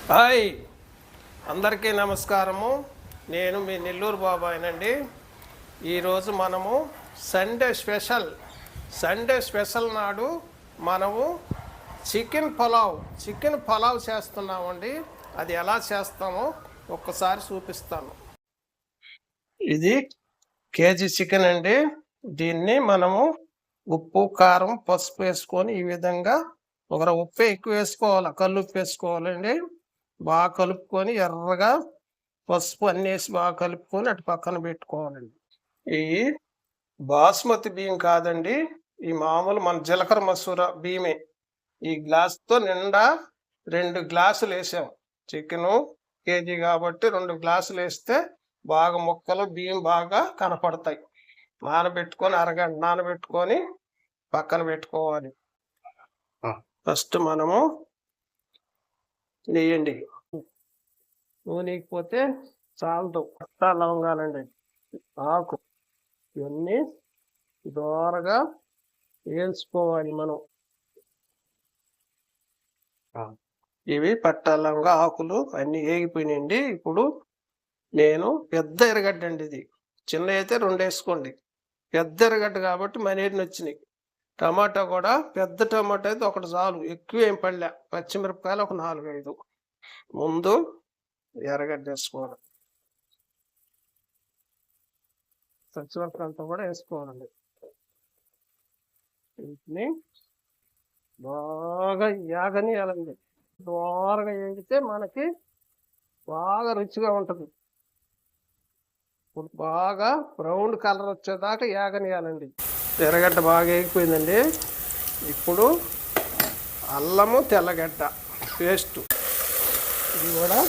Hi, అందరికీ నమస్కారము. నేను మీ నెల్లూరు బాబాయినండి. ఈరోజు మనము సండే స్పెషల్ నాడు మనము చికెన్ పలావ్ చేస్తున్నామండి. అది ఎలా చేస్తామో ఒక్కసారి చూపిస్తాను. ఇది కేజీ చికెన్ అండి. దీన్ని మనము ఉప్పు, కారం, పసుపు వేసుకొని ఈ విధంగా ఉప్పు ఎక్కువ వేసుకోవాలి, కల్లుప్పు వేసుకోవాలండి. బాగా కలుపుకొని ఎర్రగా పసుపు అన్నీ వేసి బాగా కలుపుకొని అటు పక్కన పెట్టుకోవాలండి. ఈ బాస్మతి బియ్యం కాదండి, ఈ మామూలు మన జీలకర్ర మసూర బియ్యమే. ఈ గ్లాస్తో నిండా 2 గ్లాసులు వేసాం. చికెను కేజీ కాబట్టి 2 గ్లాసులు వేస్తే బాగా ముక్కలు బియ్యం బాగా కనపడతాయి. నానబెట్టుకొని అరగంట నానబెట్టుకొని పక్కన పెట్టుకోవాలి. ఫస్ట్ మనము నెయ్యండి. నూనెకపోతే చాలదు. పట్టా లవంగాలండి, ఆకు, ఇవన్నీ దోరగా వేసుకోవాలి మనం. ఇవి పట్టా లవంగా ఆకులు అన్నీ వేగిపోయినాయండి. ఇప్పుడు నేను పెద్ద ఎర్రగడ్డ అండి, ఇది చిన్న అయితే 2 వేసుకోండి. పెద్ద ఎర్రగడ్డ కాబట్టి మనేటిని వచ్చినాయి. టమాటా కూడా పెద్ద టమాటా అయితే ఒకటి చాలు, ఎక్కువ ఏం పడలే. పచ్చిమిరపకాయలు ఒక 4-5. ముందు ఎర్రగడ్డ వేసుకోవాలి, పచ్చిమిరపకాయలతో కూడా వేసుకోవాలండి. వీటిని బాగా యాగనియాలండి. దోరగా వేగితే మనకి బాగా రుచిగా ఉంటుంది. ఇప్పుడు బాగా బ్రౌన్ కలర్ వచ్చేదాకా యాగనియాలండి. ఎర్రగడ్డ బాగా వేగిపోయిందండి. ఇప్పుడు అల్లము, తెల్లగడ్డ పేస్టు, ఇది కూడా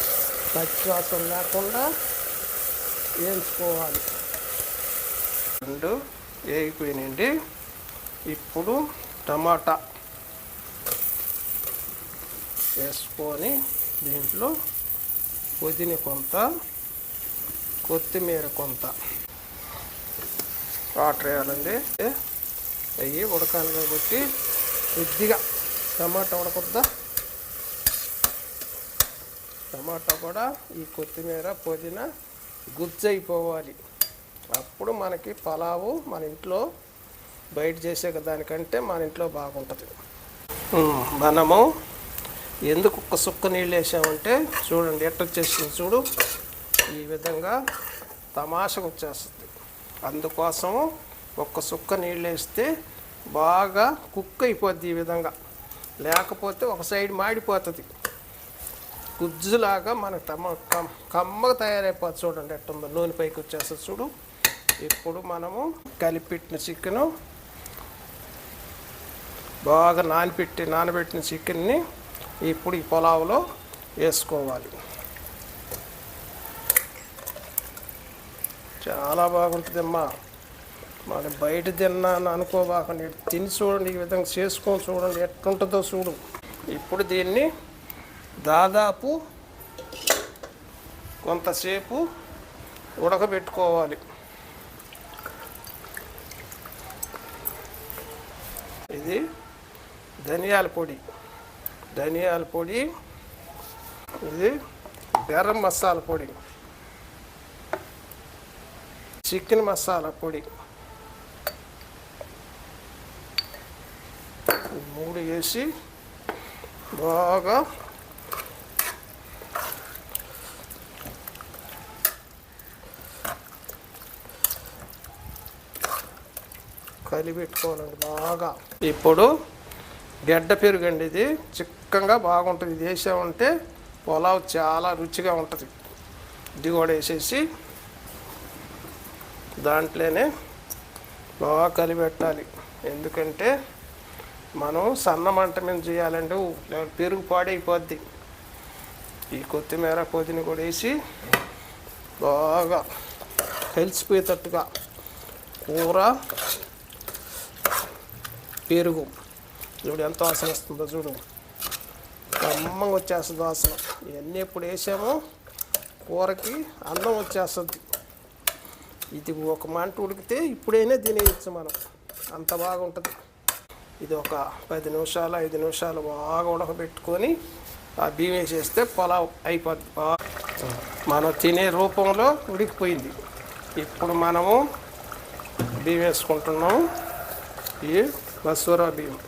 పచ్చివాసన లేకుండా వేయించుకోవాలి. 2 వేగిపోయినాయండి. ఇప్పుడు టమాటా వేసుకొని దీంట్లో పుదీనా కొంత, కొత్తిమీర కొంత, వాటర్ వేయాలండి. అవి ఉడకాలి కాబట్టి కొద్దిగా టమాటా ఉడకొద్దా. టమాటా కూడా ఈ కొత్తిమీర, పుదీనా గుజ్జు అయిపోవాలి. అప్పుడు మనకి పలావు మన ఇంట్లో బయట చేసే దానికంటే మన ఇంట్లో బాగుంటుంది. మనము ఎందుకు ఒక్క సుక్క నీళ్ళు వేసామంటే చూడండి ఎట్టొచ్చేసింది చూడు, ఈ విధంగా తమాషగా వచ్చేస్తుంది. అందుకోసము ఒక్క సుక్క నీళ్ళు వేస్తే బాగా కుక్ అయిపోద్ది ఈ విధంగా. లేకపోతే ఒక సైడ్ మాడిపోతుంది, గుజ్జులాగా మనకు కమ్మగా తయారైపోతుంది. చూడండి ఎట్టుందో, నూనె పైకి వచ్చేస్తుంది చూడు. ఇప్పుడు మనము కలిపెట్టిన చికెను, బాగా నానబెట్టిన చికెన్ని ఇప్పుడు ఈ పులావులో వేసుకోవాలి. చాలా బాగుంటుందమ్మా. మనం బయట తిన్నాను అనుకోబాకండి, తిని చూడండి, ఈ విధంగా చేసుకొని చూడండి ఎట్లుంటుందో చూడు. ఇప్పుడు దీన్ని దాదాపు కొంతసేపు ఉడకబెట్టుకోవాలి. ఇది ధనియాల పొడి, ఇది గరం మసాలా పొడి, చికెన్ మసాలా పొడి, 3 వేసి బాగా కలిపెట్టుకోవాలండి బాగా. ఇప్పుడు గడ్డ పెరుగండి, ఇది చిక్కగా బాగుంటుంది. ఇది వేసామంటే పులావ్ చాలా రుచిగా ఉంటుంది. ఇది కూడా వేసేసి దాంట్లోనే బాగా కలిపెట్టాలి. ఎందుకంటే మనం సన్న మంట మీద చేయాలంటే పెరుగు పాడైపోద్ది. ఈ కొత్తిమీర, పుదీనా కూడా వేసి బాగా కలిసిపోయేటట్టుగా కూర, పెరుగు చూడు ఎంత వాసన వస్తుందో చూడు, కమ్మంగా వచ్చేస్తుంది వాసన. ఇవన్నీ ఎప్పుడు వేసామో కూరకి అన్నం వచ్చేస్తుంది. ఇది ఒక మంట ఉడికితే ఇప్పుడైనా తినేయచ్చు మనం, అంత బాగుంటుంది. ఇది ఒక 10 నిమిషాలు 5 నిమిషాలు బాగా ఉడకబెట్టుకొని ఆ బియ్యం వేసేస్తే పులావ్ అయిపోద్ది. మనం తినే రూపంలో ఉడికిపోయింది. ఇప్పుడు మనము బియ్యం వేసుకుంటున్నాం. ఈ మసూరా బియ్యం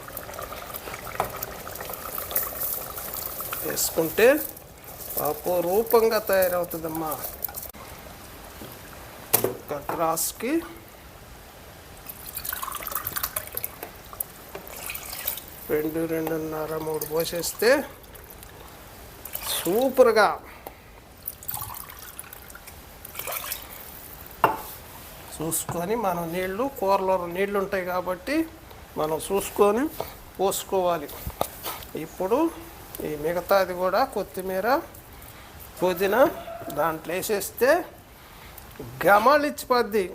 వేసుకుంటే అపరూపంగా తయారవుతుందమ్మా. ఒక గ్లాస్కి 2, 2.5, 3 పోసేస్తే సూపర్గా చూసుకొని మనం కూరలో నీళ్ళు ఉంటాయి కాబట్టి మనం చూసుకొని పోసుకోవాలి. ఇప్పుడు ఈ మిగతాది కూడా కొత్తిమీర, పుదీనా దాంట్లో వేసేస్తే గమలిచ్చిపోద్ది.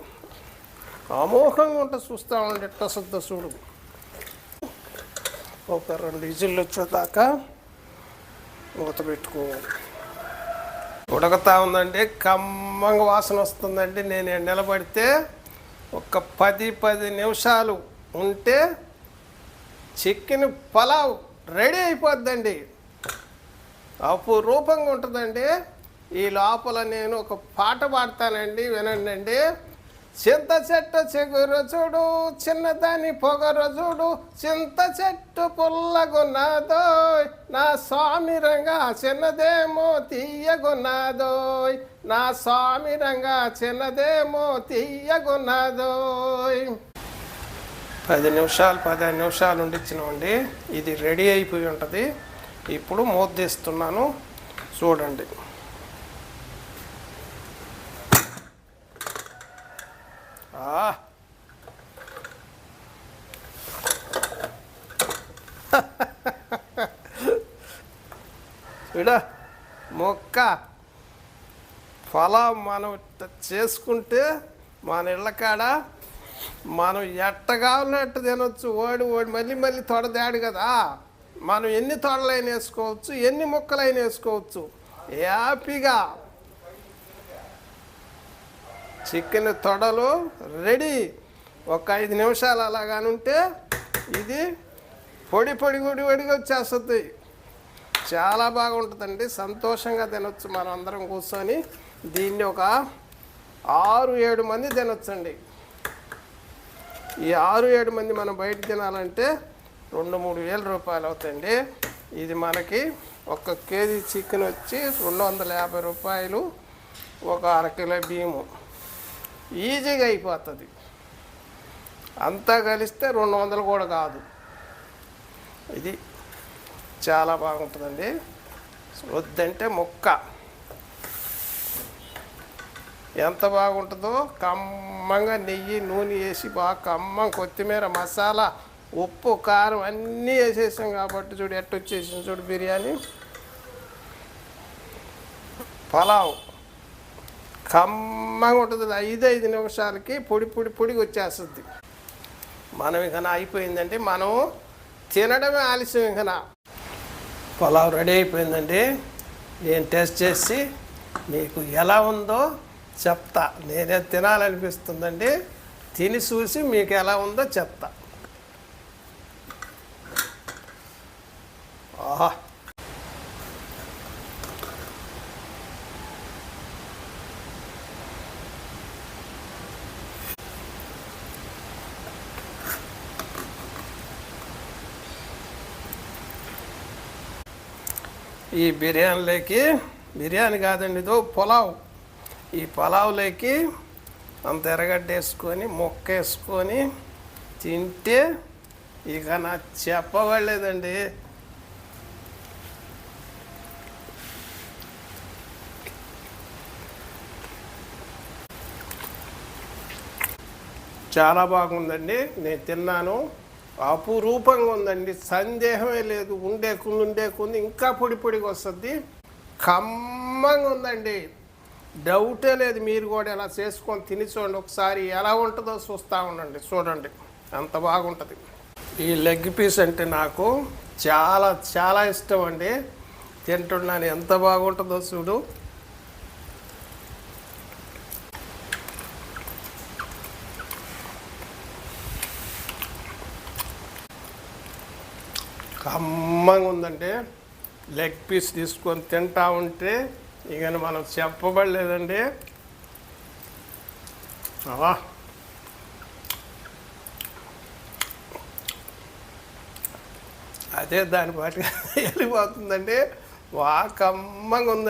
అమోఘంగా ఉంటుంది. చూస్తూ ఉండి ఎట్లా వస్తుందో చూడు. ఒక 2 విజిల్లు వచ్చేదాకా మూత పెట్టుకోవాలి. ఉడకతా ఉందండి, కమ్మంగా వాసన వస్తుందండి. నేను నిలబడితే ఒక 10 నిమిషాలు ఉంటే చికెన్ పులావ్ రెడీ అయిపోద్దండి. అపురూపంగా ఉంటుందండి. ఈ లోపల నేను ఒక పాట పాడతానండి, వినండి. చింత చెట్టు చిగురు చూడు, చిన్నదాని పొగరు చూడు, చింత చెట్టు పుల్లగున్నాదోయ్, నా స్వామి రంగా చిన్నదేమో తీయగున్నాదోయ్, నా స్వామి రంగా చిన్నదేమో తీయగున్నాదోయ్. 15 నిమిషాలు ఉండిచ్చినామండి. ఇది రెడీ అయిపోయి ఉంటుంది. ఇప్పుడు మూత తీస్తున్నాను, చూడండి. చూడ మొక్క పొలం మనం చేసుకుంటే మన ఇళ్ళకాడ మనం ఎట్ట కావాలంటే తినొచ్చు. ఓడి మళ్ళీ తొడదాడు కదా. మనం ఎన్ని తొడలైన వేసుకోవచ్చు, ఎన్ని ముక్కలైన వేసుకోవచ్చు. హ్యాపీగా చికెన్ తొడలు రెడీ. ఒక 5 నిమిషాలు అలాగానుంటే ఇది పొడిగా వచ్చేస్తుంది. చాలా బాగుంటుందండి. సంతోషంగా తినొచ్చు. మనం అందరం కూర్చొని దీన్ని ఒక 6-7 మంది తినొచ్చండి. ఈ 6-7 మంది మనం బయట తినాలంటే 2-3 వేల రూపాయలు అవుతాయండి. ఇది మనకి 1 కేజీ చికెన్ వచ్చి 250 రూపాయలు. ఒక 1/2 కిలో బియ్యము ఈజీగా అయిపోతుంది. అంతా కలిస్తే 200 కూడా కాదు. ఇది చాలా బాగుంటుందండి. వద్దంటే ముక్క ఎంత బాగుంటుందో. కమ్మంగా నెయ్యి, నూనె వేసి బాగా కమ్మం, కొత్తిమీర, మసాలా, ఉప్పు, కారం అన్నీ వేసేసాం కాబట్టి చూడు ఎట్టొచ్చేసింది. చూడు బిర్యానీ పులావ్ కమ్మంగా ఉంటుంది. 5 నిమిషాలకి పొడిగా వచ్చేస్తుంది. మనం ఇక అయిపోయిందండి. మనం తినడమే ఆలస్యం. ఇక పులావ్ రెడీ అయిపోయిందండి. నేను టేస్ట్ చేసి మీకు ఎలా ఉందో చెప్తా. నేనే తినాలనిపిస్తుందండి. తిని చూసి మీకు ఎలా ఉందో చెప్తా. ఆహా, ఈ బిర్యానీ కాదండి, ఇదో పులావ్. ఈ పులావ్లోకి అంత ఎర్రగడ్డ వేసుకొని ముక్క వేసుకొని తింటే ఇక నాకు చెప్పవలేదండి. చాలా బాగుందండి. నేను తిన్నాను. అపురూపంగా ఉందండి. సందేహమే లేదు. ఉండే కొంది ఇంకా పొడిగా వస్తుంది. కమ్మంగా ఉందండి. డౌటే లేదు. మీరు కూడా ఇలా చేసుకొని తిని చూడండి. ఒకసారి ఎలా ఉంటుందో చూస్తూ ఉండండి. చూడండి అంత బాగుంటుంది. ఈ లెగ్ పీస్ అంటే నాకు చాలా ఇష్టం అండి. తింటున్నాను. ఎంత బాగుంటుందో చూడు. కమ్మంగా ఉందంటే లెగ్ పీస్ తీసుకొని తింటా ఉంటే ఇక మనం చెప్పబడలేదండి. అదే దాని పాటిగా వెళ్ళిపోతుందండి. కమ్మంగా ఉంది.